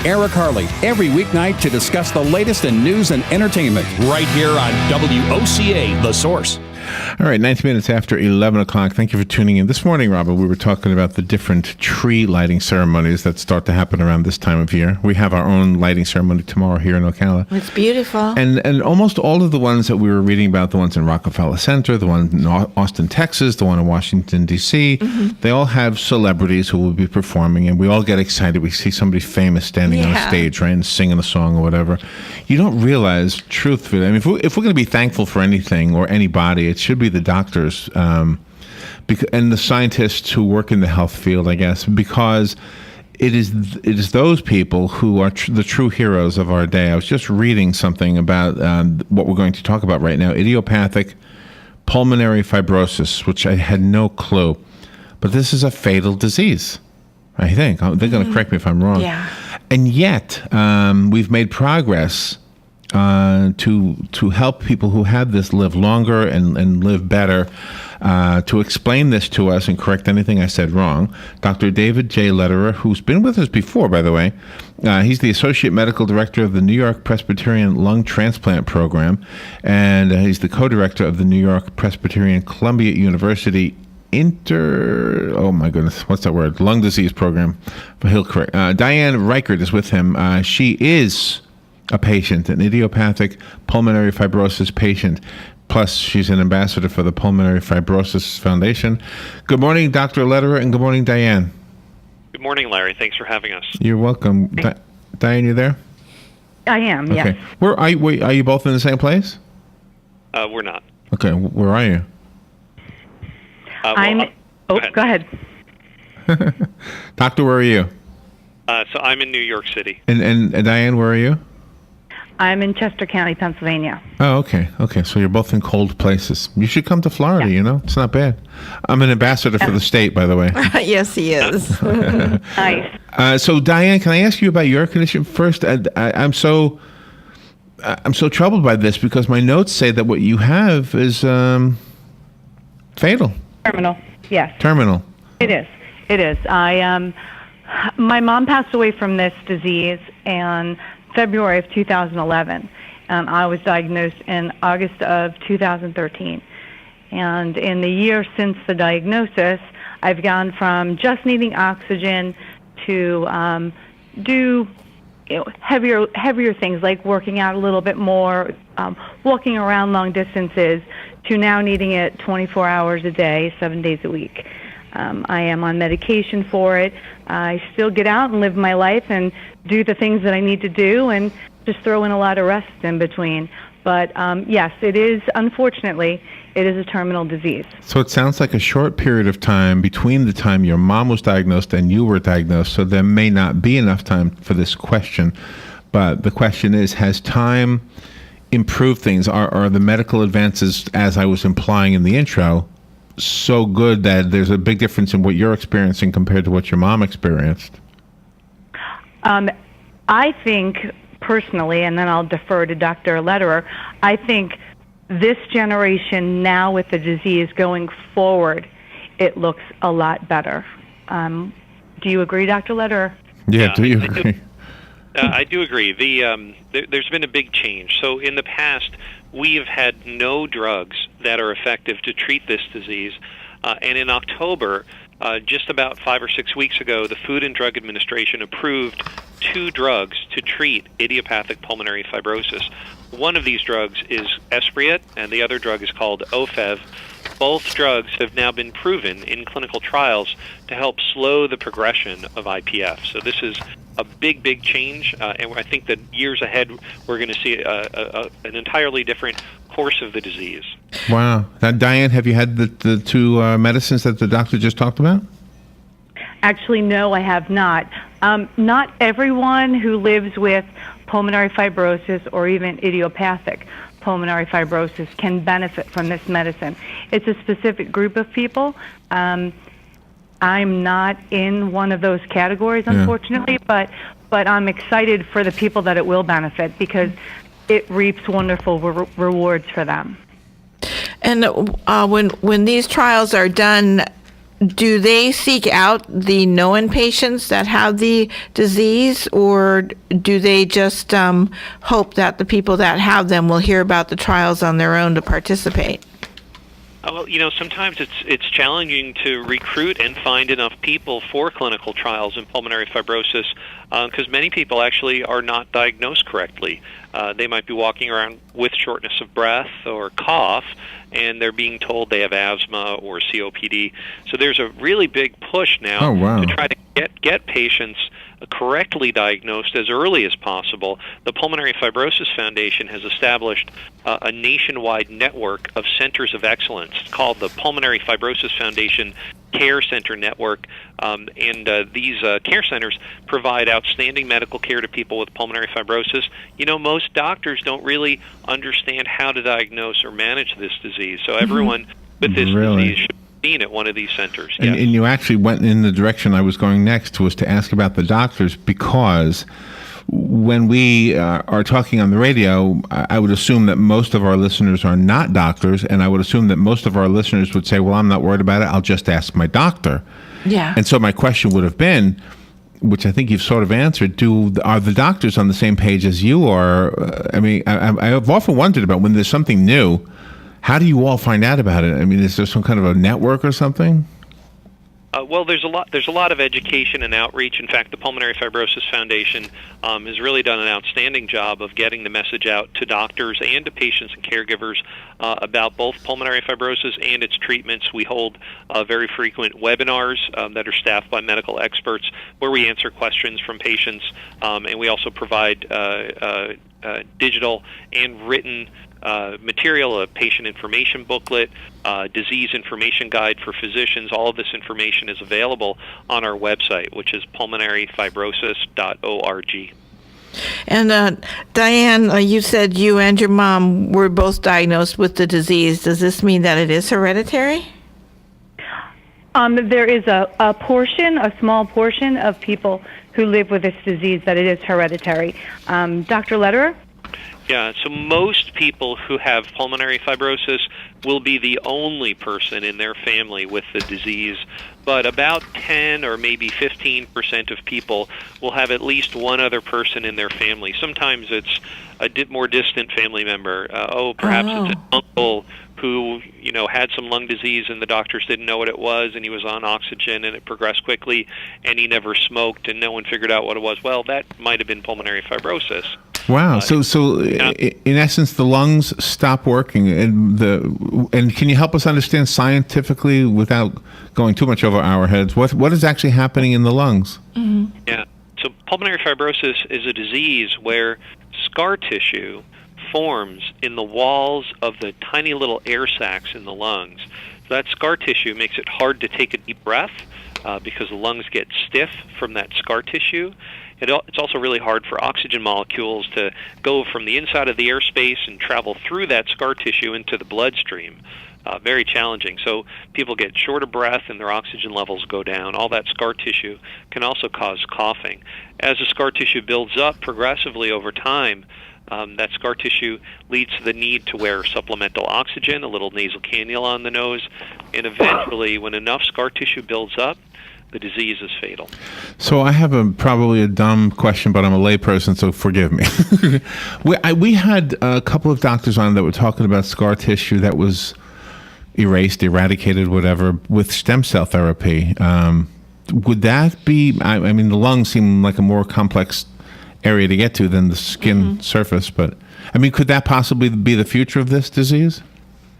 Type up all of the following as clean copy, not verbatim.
Eric Harley, every weeknight to discuss the latest in news and entertainment, right here on WOCA, The Source. All right, 19 minutes after 11 o'clock. Thank you for tuning in. This morning, Robert, we were talking about the different tree lighting ceremonies that start to happen around this time of year. We have our own lighting ceremony tomorrow here in Ocala. It's beautiful. And almost all of the ones that we were reading about, the ones in Rockefeller Center, the one in Austin, Texas, the one in Washington, D.C., they all have celebrities who will be performing, and we all get excited. We see somebody famous standing on a stage, right, and singing a song or whatever. You don't realize, truthfully, I mean, if we're going to be thankful for anything or anybody, it should be the doctors and the scientists who work in the health field, I guess, because it is those people who are the true heroes of our day. I was just reading something about what we're going to talk about right now, idiopathic pulmonary fibrosis, which I had no clue. But this is a fatal disease, I think. They're going to correct me if I'm wrong. Yeah. And yet, we've made progress to help people who have this live longer and live better. To explain this to us and correct anything I said wrong, Dr. David J. Lederer, who's been with us before, by the way. He's the Associate Medical Director of the New York Presbyterian Lung Transplant Program, and he's the co-director of the New York Presbyterian Columbia University lung disease program. But he'll correct. Diane Reichert is with him. She is a patient, an idiopathic pulmonary fibrosis patient. Plus, she's an ambassador for the Pulmonary Fibrosis Foundation. Good morning, Dr. Lederer, and good morning, Diane. Good morning, Larry. Thanks for having us. You're welcome. Diane, you there? I am, okay. Yes. Where are you both in the same place? We're not. Okay, where are you? Go ahead. Doctor, where are you? So I'm in New York City. And Diane, where are you? I'm in Chester County, Pennsylvania. Oh, okay. So you're both in cold places. You should come to Florida, It's not bad. I'm an ambassador for the state, by the way. Yes, he is. Nice. So, Diane, can I ask you about your condition first? I'm so troubled by this because my notes say that what you have is fatal. Terminal, yes. Terminal. It is. My mom passed away from this disease in February of 2011, and I was diagnosed in August of 2013. And in the year since the diagnosis, I've gone from just needing oxygen to do heavier things like working out a little bit more, walking around long distances, to now needing it 24 hours a day, 7 days a week. I am on medication for it. I still get out and live my life and do the things that I need to do and just throw in a lot of rest in between. But yes, unfortunately, it is a terminal disease. So it sounds like a short period of time between the time your mom was diagnosed and you were diagnosed, so there may not be enough time for this question. But the question is, has time improved things? Are the medical advances, as I was implying in the intro, so good that there's a big difference in what you're experiencing compared to what your mom experienced? I think personally, and then I'll defer to Dr. Lederer, I think this generation now with the disease going forward, it looks a lot better. Do you agree, Dr. Lederer? Yeah, do you agree? I do agree. There's been a big change. So in the past, we have had no drugs that are effective to treat this disease. And in October, just about 5 or 6 weeks ago, the Food and Drug Administration approved 2 drugs to treat idiopathic pulmonary fibrosis. One of these drugs is Esbriet, and the other drug is called Ofev. Both drugs have now been proven in clinical trials to help slow the progression of IPF. So this is a big change, and I think that years ahead we're going to see an entirely different course of the disease. Wow. Now, Diane, have you had the 2 medicines that the doctor just talked about? Actually, no, I have not. Not everyone who lives with pulmonary fibrosis or even idiopathic pulmonary fibrosis can benefit from this medicine. It's a specific group of people. I'm not in one of those categories, unfortunately, but I'm excited for the people that it will benefit because it reaps wonderful rewards for them. And when these trials are done, do they seek out the known patients that have the disease, or do they just hope that the people that have them will hear about the trials on their own to participate? Well, sometimes it's challenging to recruit and find enough people for clinical trials in pulmonary fibrosis because many people actually are not diagnosed correctly. They might be walking around with shortness of breath or cough, and they're being told they have asthma or COPD. So there's a really big push now to try to get patients correctly diagnosed as early as possible. The Pulmonary Fibrosis Foundation has established a nationwide network of centers of excellence called the Pulmonary Fibrosis Foundation Care Center Network, and these care centers provide outstanding medical care to people with pulmonary fibrosis. Most doctors don't really understand how to diagnose or manage this disease, so everyone with this disease should be seen at one of these centers. And, Yes. and you actually went in the direction I was going next, was to ask about the doctors, because when we are talking on the radio, I would assume that most of our listeners are not doctors, and I would assume that most of our listeners would say, well, I'm not worried about it, I'll just ask my doctor. Yeah. And so my question would have been, which I think you've sort of answered, are the doctors on the same page as you are? I've often wondered about when there's something new, how do you all find out about it? I mean, is there some kind of a network or something? Well, there's a lot of education and outreach. In fact, the Pulmonary Fibrosis Foundation has really done an outstanding job of getting the message out to doctors and to patients and caregivers about both pulmonary fibrosis and its treatments. We hold very frequent webinars that are staffed by medical experts where we answer questions from patients, and we also provide digital and written material, a patient information booklet, disease information guide for physicians. All of this information is available on our website, which is pulmonaryfibrosis.org. And Diane, you said you and your mom were both diagnosed with the disease. Does this mean that it is hereditary? There is a small portion of people who live with this disease that it is hereditary. Dr. Lederer? Yeah, so most people who have pulmonary fibrosis will be the only person in their family with the disease, but about 10 or maybe 15% of people will have at least one other person in their family. Sometimes it's a more distant family member. Perhaps it's an uncle who had some lung disease and the doctors didn't know what it was, and he was on oxygen and it progressed quickly, and he never smoked and no one figured out what it was. Well, that might have been pulmonary fibrosis. Wow. So in essence, the lungs stop working, and can you help us understand scientifically, without going too much over our heads, what is actually happening in the lungs? Mm-hmm. Yeah. So pulmonary fibrosis is a disease where scar tissue forms in the walls of the tiny little air sacs in the lungs. So that scar tissue makes it hard to take a deep breath because the lungs get stiff from that scar tissue. It's also really hard for oxygen molecules to go from the inside of the airspace and travel through that scar tissue into the bloodstream. Very challenging. So people get short of breath and their oxygen levels go down. All that scar tissue can also cause coughing. As the scar tissue builds up progressively over time, that scar tissue leads to the need to wear supplemental oxygen, a little nasal cannula on the nose, and eventually, when enough scar tissue builds up, the disease is fatal. So I have probably a dumb question, but I'm a layperson, so forgive me. we had a couple of doctors on that were talking about scar tissue that was erased, eradicated, whatever, with stem cell therapy. Would that be, I mean, the lungs seem like a more complex area to get to than the skin surface, but I mean, could that possibly be the future of this disease?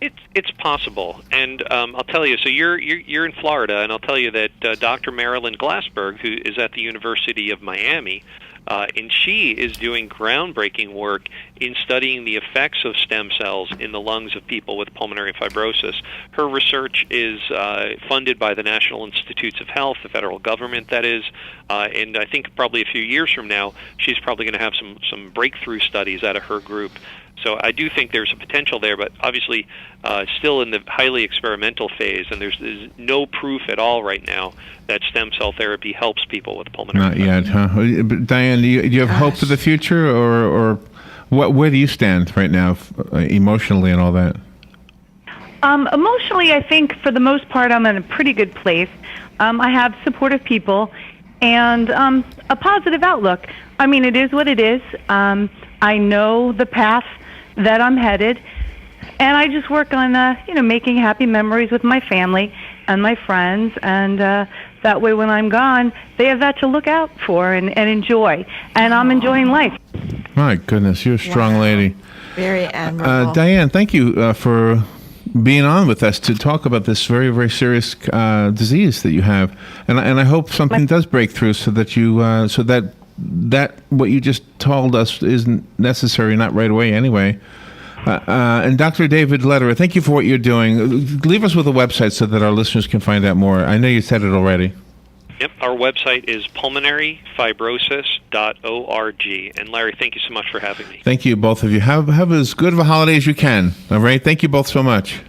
It's possible, and I'll tell you. So you're in Florida, and I'll tell you that Dr. Marilyn Glassberg, who is at the University of Miami, and she is doing groundbreaking work in studying the effects of stem cells in the lungs of people with pulmonary fibrosis. Her research is funded by the National Institutes of Health, the federal government, that is, and I think probably a few years from now, she's probably going to have some breakthrough studies out of her group. So I do think there's a potential there, but obviously still in the highly experimental phase, and there's no proof at all right now that stem cell therapy helps people with pulmonary fibrosis. Not yet, huh? But Diane, do you have hope for the future, or where do you stand right now emotionally and all that? Emotionally, I think for the most part, I'm in a pretty good place. I have supportive people and a positive outlook. I mean, it is what it is. I know the path that I'm headed, and I just work on, making happy memories with my family and my friends, and that way when I'm gone, they have that to look out for and enjoy. And I'm enjoying life. My goodness, you're a strong lady. Very admirable. Diane, thank you for being on with us to talk about this very, very serious disease that you have, and I hope something does break through so that you so that what you just told us isn't necessary, not right away anyway. And Dr. David Lederer, thank you for what you're doing. Leave us with a website so that our listeners can find out more. I know you said it already. Yep, our website is pulmonaryfibrosis.org. And Larry, thank you so much for having me. Thank you, both of you. Have as good of a holiday as you can. All right? Thank you both so much.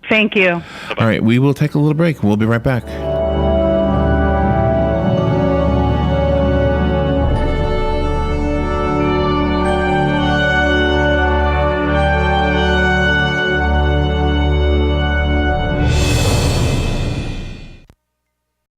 Thank you. Bye-bye. All right, we will take a little break. We'll be right back.